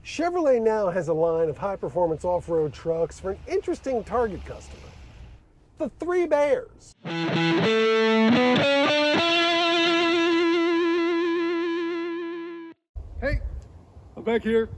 Chevrolet now has a line of high-performance off-road trucks for an interesting target customer. The Three Bears. Hey, I'm back here.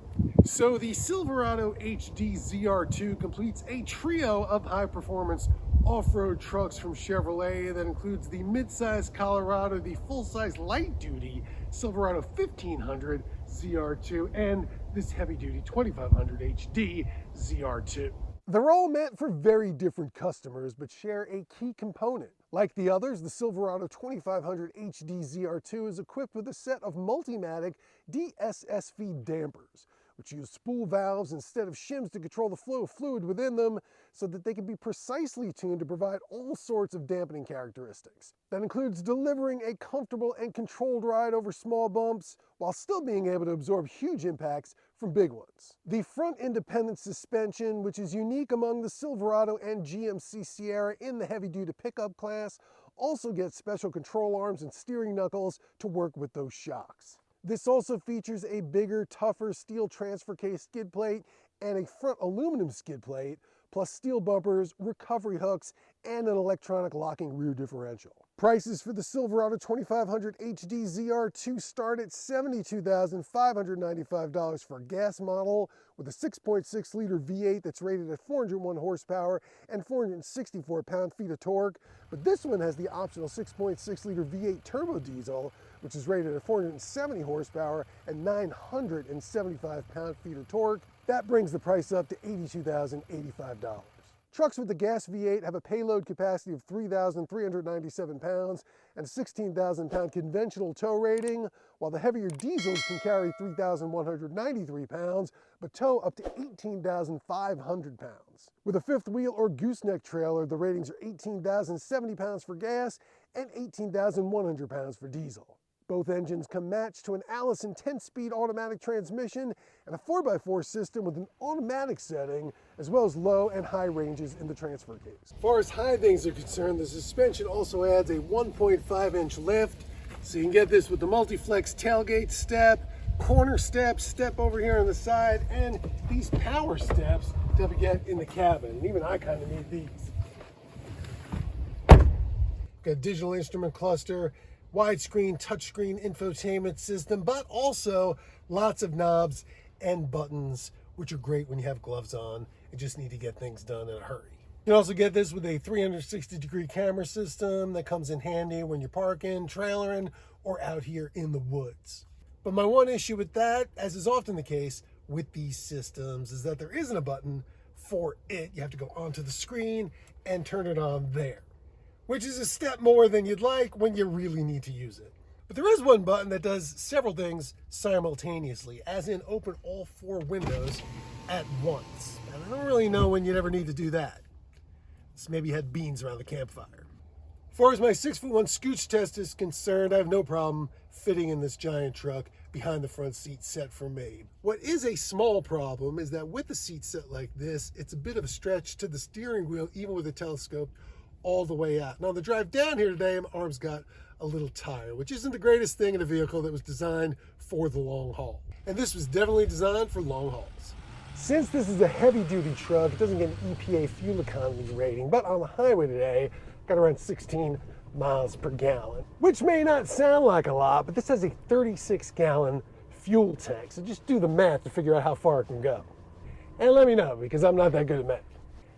So the Silverado HD ZR2 completes a trio of high-performance off-road trucks from Chevrolet that includes the mid-size Colorado, the full-size light-duty Silverado 1500 ZR2, and this heavy-duty 2500 HD ZR2. They're all meant for very different customers, but share a key component. Like the others, the Silverado 2500 HD ZR2 is equipped with a set of Multimatic DSSV dampers, which use spool valves instead of shims to control the flow of fluid within them so that they can be precisely tuned to provide all sorts of dampening characteristics. That includes delivering a comfortable and controlled ride over small bumps while still being able to absorb huge impacts from big ones. The front independent suspension, which is unique among the Silverado and GMC Sierra in the heavy-duty pickup class, also gets special control arms and steering knuckles to work with those shocks. This also features a bigger, tougher steel transfer case skid plate and a front aluminum skid plate, plus steel bumpers, recovery hooks, and an electronic locking rear differential. Prices for the Silverado 2500 HD ZR2 start at $72,595 for a gas model with a 6.6-liter V8 that's rated at 401 horsepower and 464 pound-feet of torque. But this one has the optional 6.6-liter V8 turbo diesel, which is rated at 470 horsepower and 975 pound-feet of torque. That brings the price up to $82,085. Trucks with the gas V8 have a payload capacity of 3,397 pounds and a 16,000-pound conventional tow rating, while the heavier diesels can carry 3,193 pounds, but tow up to 18,500 pounds. With a fifth wheel or gooseneck trailer, the ratings are 18,070 pounds for gas and 18,100 pounds for diesel. Both engines come matched to an Allison 10-speed automatic transmission and a 4x4 system with an automatic setting, as well as low and high ranges in the transfer case. As far as high things are concerned, the suspension also adds a 1.5-inch lift, so you can get this with the multi-flex tailgate step, corner step, step over here on the side, and these power steps to get in the cabin. And even I kind of need these. Got a digital instrument cluster, widescreen touchscreen infotainment system, but also lots of knobs and buttons, which are great when you have gloves on and just need to get things done in a hurry. You can also get this with a 360-degree camera system that comes in handy when you're parking, trailering, or out here in the woods. But my one issue with that, as is often the case with these systems, is that there isn't a button for it. You have to go onto the screen and turn it on there, which is a step more than you'd like when you really need to use it. But there is one button that does several things simultaneously, as in open all four windows at once. And I don't really know when you'd ever need to do that. This maybe had beans around the campfire. As far as my 6'1" scooch test is concerned, I have no problem fitting in this giant truck behind the front seat set for me. What is a small problem is that with a seat set like this, it's a bit of a stretch to the steering wheel, even with a telescope all the way out. Now, on the drive down here today, my arms got a little tired, which isn't the greatest thing in a vehicle that was designed for the long haul. And this was definitely designed for long hauls. Since this is a heavy-duty truck, it doesn't get an EPA fuel economy rating, but on the highway today, got around 16 miles per gallon, which may not sound like a lot, but this has a 36-gallon fuel tank. So just do the math to figure out how far it can go. And let me know, because I'm not that good at math.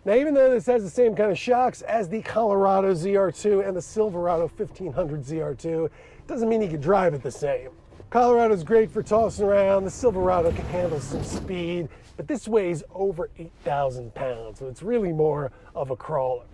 Now, even though this has the same kind of shocks as the Colorado ZR2 and the Silverado 1500 ZR2, doesn't mean you can drive it the same. Colorado's great for tossing around, the Silverado can handle some speed, but this weighs over 8,000 pounds, so it's really more of a crawler.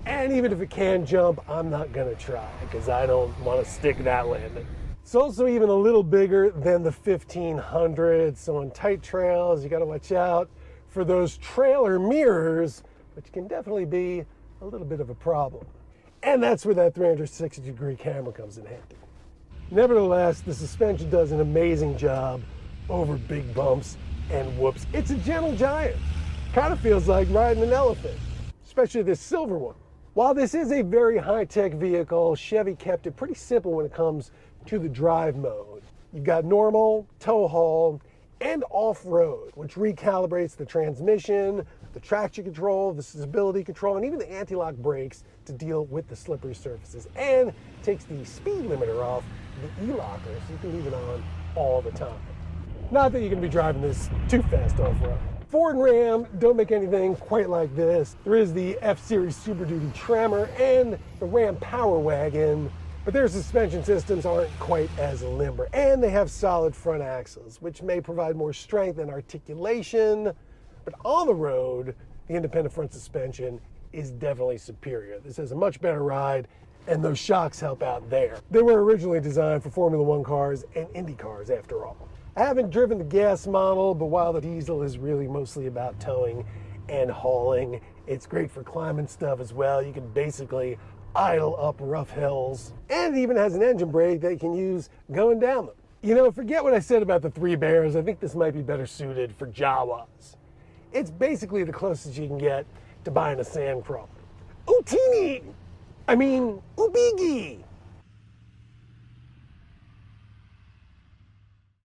And even if it can jump, I'm not gonna try, because I don't want to stick that landing. It's also even a little bigger than the 1500, so on tight trails, you gotta watch out for those trailer mirrors, which can definitely be a little bit of a problem. And that's where that 360-degree camera comes in handy. Nevertheless, the suspension does an amazing job over big bumps and whoops. It's a gentle giant. Kind of feels like riding an elephant, especially this silver one. While this is a very high-tech vehicle, Chevy kept it pretty simple when it comes to the drive mode. You've got normal, tow haul, and off-road, which recalibrates the transmission, the traction control, the stability control, and even the anti-lock brakes to deal with the slippery surfaces, and takes the speed limiter off the e-locker so you can leave it on all the time. Not that you're going to be driving this too fast off-road. Ford and Ram don't make anything quite like this. There is the F-Series Super Duty Tremor and the Ram Power Wagon, but their suspension systems aren't quite as limber, and they have solid front axles, which may provide more strength and articulation, but on the road, the independent front suspension is definitely superior. This has a much better ride, and those shocks help out there. They were originally designed for Formula One cars and Indy cars, after all. I haven't driven the gas model, but while the diesel is really mostly about towing and hauling, it's great for climbing stuff as well. You can basically idle up rough hills, and it even has an engine brake that you can use going down them. You know, forget what I said about the Three Bears. I think this might be better suited for Jawas. It's basically the closest you can get to buying a sandcrawler. Ooh, teeny! I mean, ooh, biggie!